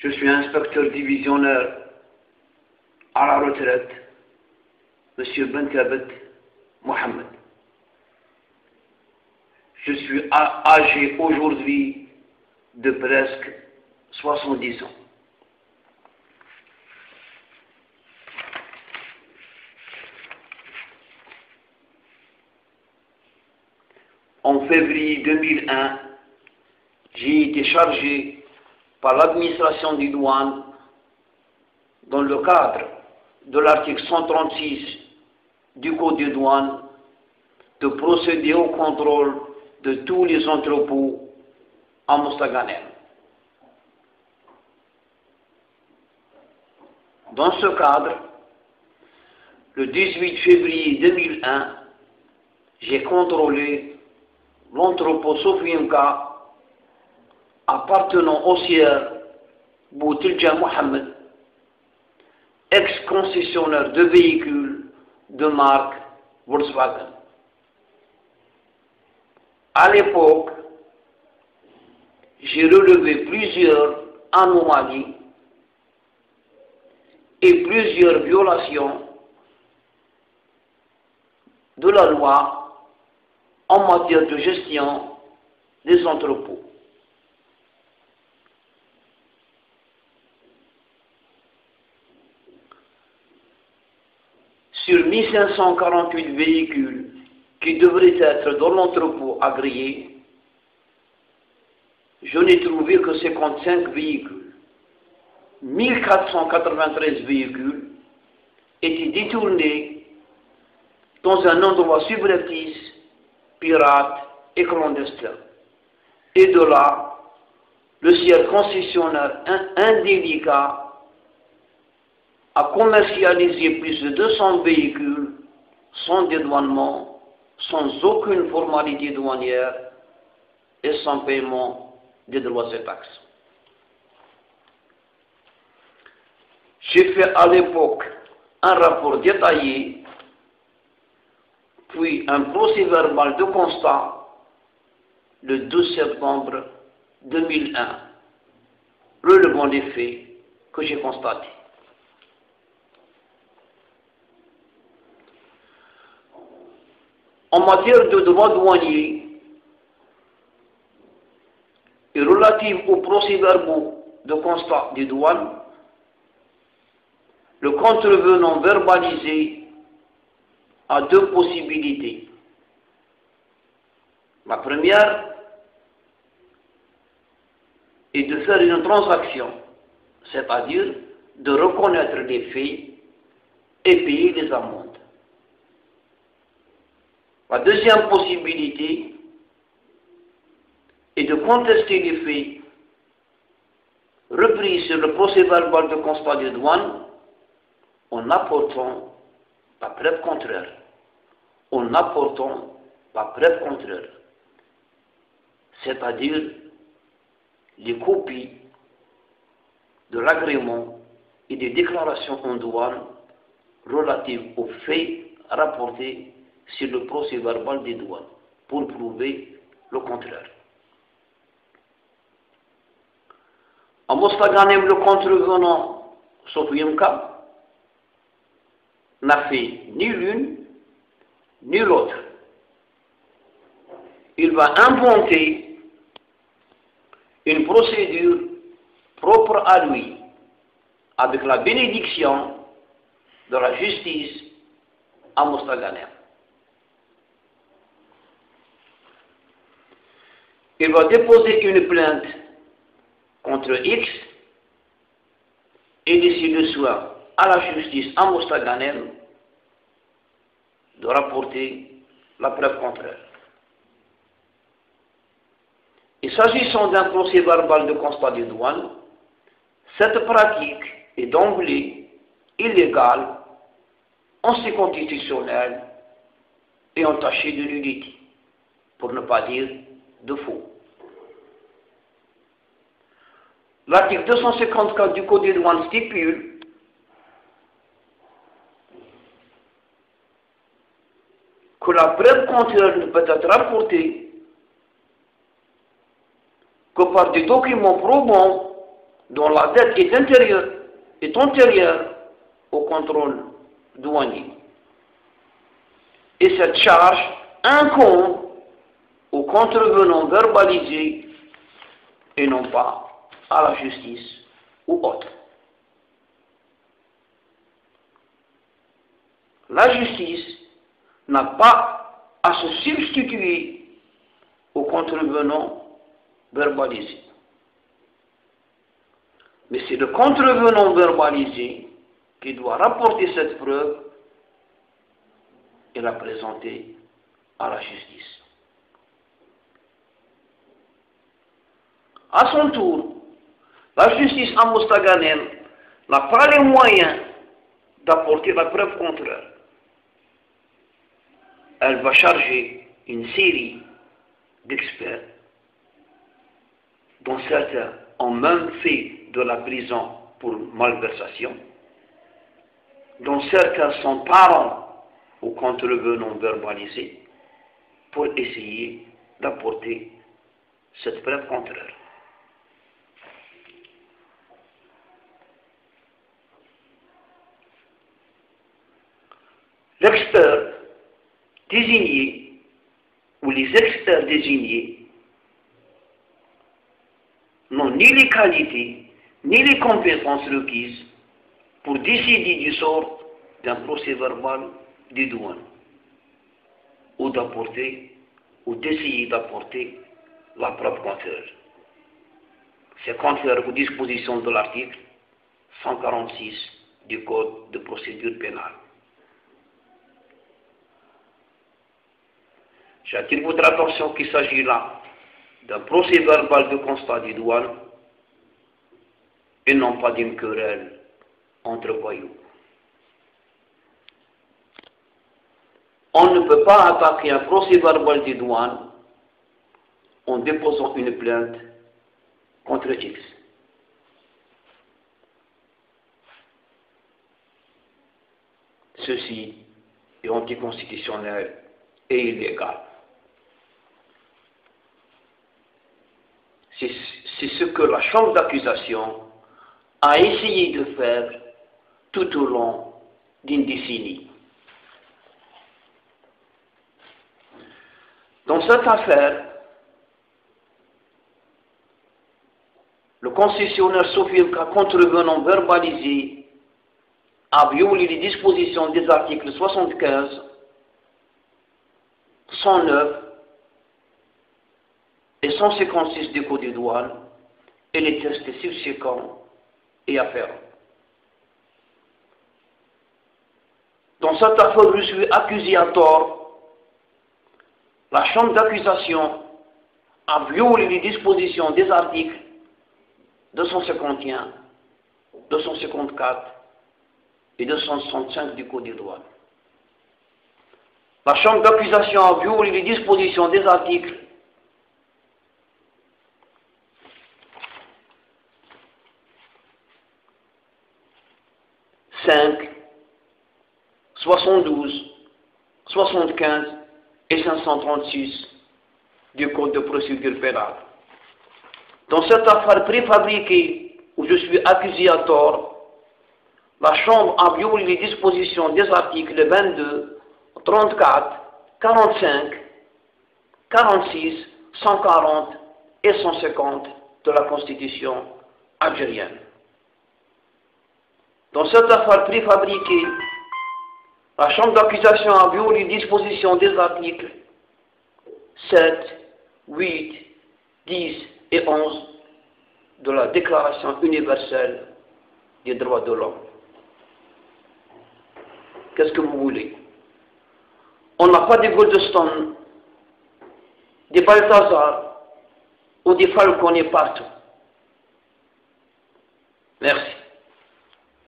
Je suis inspecteur divisionnaire à la retraite, M. Benkabet Mohamed. Je suis âgé aujourd'hui de presque 70 ans. En février 2001, j'ai été chargé par l'administration des douanes dans le cadre de l'article 136 du Code des douanes de procéder au contrôle de tous les entrepôts à Mostaganem. Dans ce cadre, le 18 février 2001, j'ai contrôlé l'entrepôt Sofiemka appartenant au sieur Boutilja Mohamed, ex-concessionnaire de véhicules de marque Volkswagen. À l'époque, j'ai relevé plusieurs anomalies et plusieurs violations de la loi en matière de gestion des entrepôts. Sur 1548 véhicules qui devraient être dans l'entrepôt agréé, je n'ai trouvé que 55 véhicules. 1493 véhicules étaient détournés dans un endroit subreptice, pirate et clandestin. Et de là, le sieur concessionnaire indélicat a commercialisé plus de 200 véhicules sans dédouanement, sans aucune formalité douanière et sans paiement des droits et taxes. J'ai fait à l'époque un rapport détaillé, puis un procès-verbal de constat le 12 septembre 2001, relevant des faits que j'ai constatés. En matière de droits douaniers et relative aux procès-verbaux de constat des douanes, le contrevenant verbalisé a deux possibilités. La première est de faire une transaction, c'est-à-dire de reconnaître les faits et payer les amendes. La deuxième possibilité est de contester les faits repris sur le procès-verbal de constat des douanes en apportant la preuve contraire. En apportant la preuve contraire. C'est-à-dire les copies de l'agrément et des déclarations en douane relatives aux faits rapportés sur le procès-verbal des douanes pour prouver le contraire. À Mostaganem, le contrevenant Sofiemka n'a fait ni l'une ni l'autre. Il va inventer une procédure propre à lui, avec la bénédiction de la justice à Mostaganem. Il va déposer une plainte contre X et laisser le soin à la justice à Mostaganem de rapporter la preuve contraire. Et s'agissant d'un procès-verbal de constat des douanes, cette pratique est d'emblée illégale, anticonstitutionnelle et entachée de nullité, pour ne pas dire de faux. L'article 254 du Code des douanes stipule que la preuve contraire ne peut être rapportée que par des documents prouvant dont la dette est antérieure au contrôle douanier. Et cette charge incombe aux contrevenants verbalisés et non pas à la justice ou autre. La justice n'a pas à se substituer aux contrevenants verbalisés. Mais c'est le contrevenant verbalisé qui doit rapporter cette preuve et la présenter à la justice. À son tour, la justice à Mostaganem n'a pas les moyens d'apporter la preuve contraire. Elle va charger une série d'experts, dont certains ont même fait de la prison pour malversation, dont certains sont parents aux contrevenants verbalisés, pour essayer d'apporter cette preuve contraire. L'expert désigné ou les experts désignés n'ont ni les qualités ni les compétences requises pour décider du sort d'un procès verbal des douanes ou d'essayer d'apporter la preuve contraire. C'est contraire aux dispositions de l'article 146 du Code de procédure pénale. J'attire votre attention qu'il s'agit là d'un procès verbal de constat des douanes et non pas d'une querelle entre voyous. On ne peut pas attaquer un procès verbal des douanes en déposant une plainte contre X. Ceci est anticonstitutionnel et illégal. C'est ce que la chambre d'accusation a essayé de faire tout au long d'une décennie. Dans cette affaire, le concessionnaire s'affirme qu'un contrevenant verbalisé a violé les dispositions des articles 75, 109 et 156 du Code des douanes et les tests subséquents et afférents. Dans cette affaire, je suis accusé à tort. La chambre d'accusation a violé les dispositions des articles 251, 254 et 265 du Code des douanes. La chambre d'accusation a violé les dispositions des articles 5, 72, 75 et 536 du Code de procédure pénale. Dans cette affaire préfabriquée où je suis accusé à tort, la Chambre a violé les dispositions des articles 22, 34, 45, 46, 140 et 150 de la Constitution algérienne. Dans cette affaire préfabriquée, la Chambre d'accusation a violé les dispositions des articles 7, 8, 10 et 11 de la Déclaration universelle des droits de l'homme. Qu'est-ce que vous voulez? On n'a pas des Goldstone, des Balthazar ou des Falconet partout. Merci.